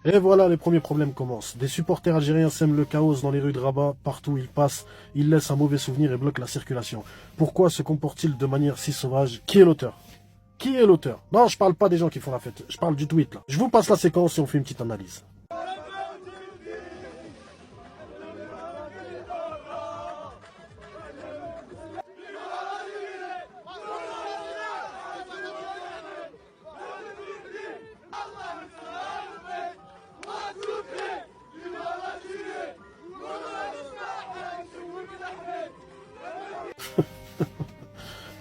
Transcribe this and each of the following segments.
Et voilà, les premiers problèmes commencent. Des supporters algériens sèment le chaos dans les rues de Rabat, partout où ils passent, ils laissent un mauvais souvenir et bloquent la circulation. Pourquoi se comportent-ils de manière si sauvage? Qui est l'auteur? Qui est l'auteur? Non, je parle pas des gens qui font la fête, je parle du tweet là. Je vous passe la séquence et on fait une petite analyse.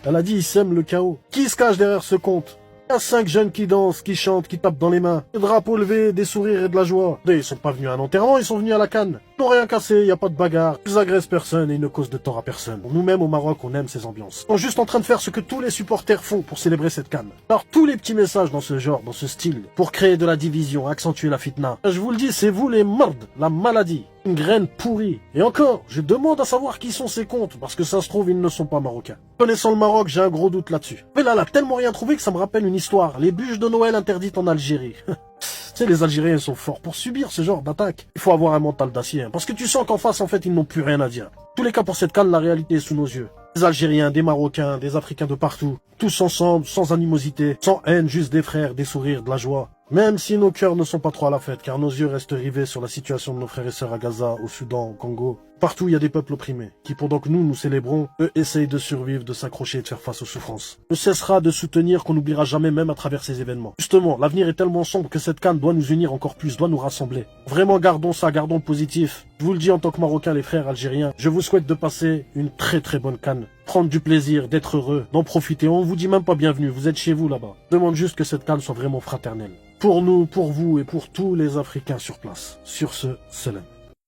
Elle a dit ils sèment le chaos. Qui se cache derrière ce compte? Il y a 5 jeunes qui dansent, qui chantent, qui tapent dans les mains. Des drapeaux levés, des sourires et de la joie. Ils sont pas venus à un enterrement, ils sont venus à la Cannes. Ils n'ont rien cassé, y a pas de bagarre. Ils agressent personne et ils ne causent de tort à personne. Nous-mêmes au Maroc, on aime ces ambiances. Ils sont juste en train de faire ce que tous les supporters font pour célébrer cette Cannes. Alors tous les petits messages dans ce genre, dans ce style, pour créer de la division, accentuer la fitna. Je vous le dis, c'est vous les mardes, la maladie. Une graine pourrie. Et encore, je demande à savoir qui sont ces comptes, parce que ça se trouve, ils ne sont pas marocains. Connaissant le Maroc, j'ai un gros doute là-dessus. Mais là, tellement rien trouvé que ça me rappelle une histoire. Les bûches de Noël interdites en Algérie. Tu sais, les Algériens sont forts pour subir ce genre d'attaque. Il faut avoir un mental d'acier, hein, parce que tu sens qu'en face, en fait, ils n'ont plus rien à dire. En tous les cas, pour cette canne, la réalité est sous nos yeux. Des Algériens, des Marocains, des Africains de partout. Tous ensemble, sans animosité, sans haine, juste des frères, des sourires, de la joie. Même si nos cœurs ne sont pas trop à la fête, car nos yeux restent rivés sur la situation de nos frères et sœurs à Gaza, au Soudan, au Congo. Partout, il y a des peuples opprimés, qui pendant que nous célébrons, eux essayent de survivre, de s'accrocher et de faire face aux souffrances. Ne cessera de soutenir qu'on n'oubliera jamais même à travers ces événements. Justement, l'avenir est tellement sombre que cette canne doit nous unir encore plus, doit nous rassembler. Vraiment, gardons ça, gardons le positif. Je vous le dis en tant que Marocains, les frères algériens, je vous souhaite de passer une très très bonne canne. Prendre du plaisir, d'être heureux, d'en profiter. On vous dit même pas bienvenue, vous êtes chez vous là-bas. Je demande juste que cette canne soit vraiment fraternelle. Pour nous, pour vous et pour tous les Africains sur place. Sur ce, salam.